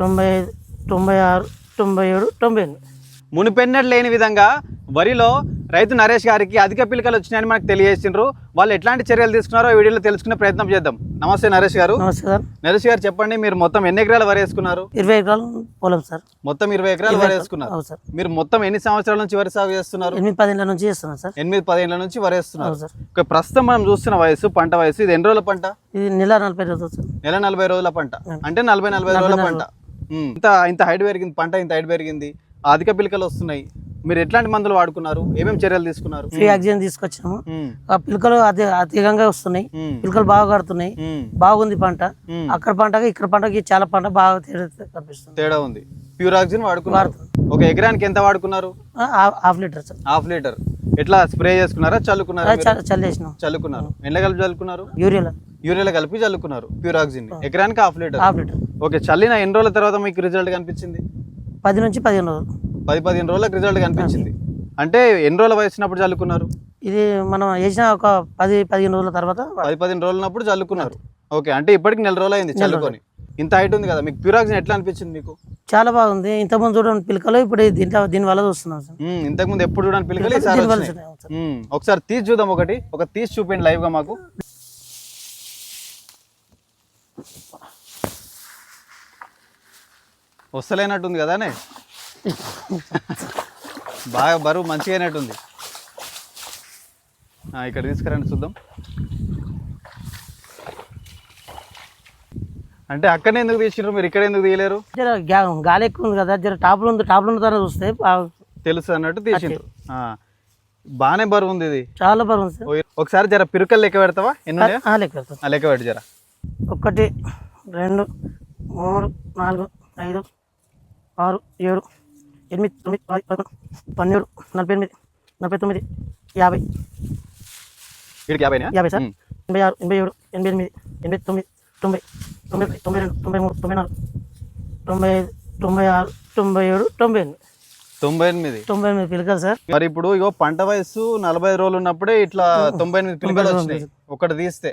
95, 96, 97, 98. మునిపెన్నెట్ లేని విధంగా వరిలో రైతు నరేష్ గారికి అధిక పిలకలు వచ్చినాయని మనకు తెలియజేసిండ్రు. వాళ్ళు ఎట్లాంటి చర్యలు తీసుకున్నారో ఈ వీడియోలో తెలుసుకునే ప్రయత్నం చేద్దాం. నమస్తే నరేష్ గారు. నమస్తే సార్. నరేష్ గారు చెప్పండి, మీరు మొత్తం ఎన్ని ఎకరాలు వరి వేసుకున్నారు? 20 ఎకరాలు పొలం సార్. మొత్తం 20 ఎకరాలు వరి వేసుకున్నారు. అవును సార్. మీరు మొత్తం ఎన్ని సంవత్సరాల నుంచి వరి సాగు చేస్తున్నారు? 8-10 ఏళ్ళ నుంచి చేస్తున్నాం సార్. 8-10 ఏళ్ళ నుంచి వరి వేస్తున్నారు. అవును సార్. ఓకే, ప్రస్తుతం మనం చూస్తున్న వయసు, పంట వయసు, ఇది ఎన్ని రోజుల పంట? ఇది నెల 40 రోజులు సార్. నెల 40 రోజుల పంట, అంటే 40-45 రోజుల పంట. ఇంత హైట్ పెరిగింది పంట, ఇంత హైట్ పెరిగింది, అధిక పిలకలు వస్తున్నాయి. మీరు ఎట్లాంటి మందులు వాడుకున్నారు? ఏమేమి చర్యలు తీసుకున్నారు? ఫ్రీ ఆక్సిజన్ తీసుకొచ్చాము. ఆ పిలకలు అధికంగా వస్తున్నాయి, పిలకలు బాగా కడుతున్నాయి, బాగుంది పంట. అక్కడ పంటకి ఇక్కడ పంటకి చాలా పంట బాగా కనిపిస్తుంది. తేడా ఉంది. ప్యూర్ ఆక్సిజన్ వాడుకున్నారు. ఒక ఎకరానికి ఎంత వాడుకున్నారు? 1/2 లీటర్ సార్. 1/2 లీటర్. ఎట్లా స్ప్రే చేసుకున్నారా, చల్లుకున్నారా? చల్లేసినాం. చల్లుకున్నారు. ఎండ కలిపి చల్లుకున్నారు? యూరియాలో కలిపి చల్లుకున్నారు ప్యూర్ ఆక్సిజన్. ఎకరానికి 1/2 లీటర్. 1/2 లీటర్. ఓకే, చల్లిన ఎన్ని రోజుల తర్వాత మీకు రిజల్ట్ కనిపించింది? 10 నుంచి 15 రోజులు. 10-15 రోజులకు రిజల్ట్ కనిపించింది. అంటే ఎన్ని రోజుల వయసున్నప్పుడు చల్లుకున్నారు? ఇది మనం వేసిన ఒక 10-15 రోజుల తర్వాత. 10-15 రోజులప్పుడు చల్లుకున్నారు. ఓకే, అంటే ఇప్పటికి నెల రోజులు అయింది చల్లుకొని. ఇంత హైట్ ఉంది కదా, మీకు ప్యూర్ ఆక్సిజన్ ఎట్లా అనిపించింది మీకు? చాలా బాగుంది. ఇంతకుముందు చూడండి పిలకలు, ఇప్పుడు దీని వల్ల చూస్తున్నాం సార్. ఇంతకుముందు ఎప్పుడు చూడండి పిలకలు, ఒకసారి తీసి చూద్దాం. ఒక తీసి చూపించండి లైవ్ గా మాకు. వస్తలేనట్టుంది కదానే, బాగా బరువు మంచిగా అయినట్టుంది. ఇక్కడ తీసుకురండి చూద్దాం. అంటే అక్కడనే ఎందుకు తీసినారు, మీరు ఇక్కడ ఎందుకు తీయలేరు? గాలి ఎక్కువ ఉంది కదా, జర టాప్లో ఉంది చూస్తే తెలుసు అన్నట్టు తీసిండ్రు. బాగానే బరువు ఉంది, ఇది చాలా బరువు ఉంది సార్. ఒకసారి జర పిరుకలు లెక్క పెడతావా? లెక్క పెట్టు జర. 1 2 3 4 5 6 7 8 9 10 11 12 48 49 50. 50 సార్. 86 87 88 89 90 91 92 93 94 95 96 97 98 పిలకలు సార్. మరి ఇప్పుడు ఇగో పంట వయసు 40 రోజులు ఉన్నప్పుడే ఇట్లా 98 పిలకలు వచ్చినాయి. ఒకటి తీస్తే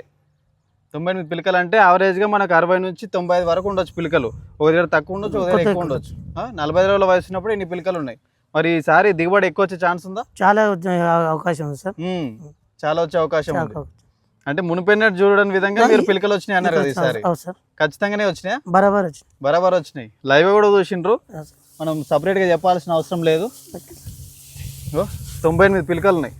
98 పిలకలు అంటే యావరేజ్ గా మనకు 60 నుంచి 95 వరకు ఉండొచ్చు పిలకలు. ఒక దగ్గర తక్కువ ఉండొచ్చు, ఒక దగ్గర ఎక్కువ ఉండొచ్చు. 40 రోజుల వయసు ఉన్నప్పుడు ఇన్ని పిలకలు ఉన్నాయి. మరి ఈసారి దిగుబడి ఎక్కువ వచ్చే ఛాన్స్ ఉందా? చాలా అవకాశం ఉంది సార్. చాలా వచ్చే అవకాశం ఉంది. అంటే మునిపెన్నట్టు చూడని విధంగా మీరు పిలకలు వచ్చినాయి అన్నారు కదా ఈసారి. ఖచ్చితంగానే వచ్చినాయా? బరాబర్ వచ్చినాయి. లైవ్ కూడా చూసిండ్రు, మనం సపరేట్ గా చెప్పాల్సిన అవసరం లేదు. 98 పిలకలు ఉన్నాయి.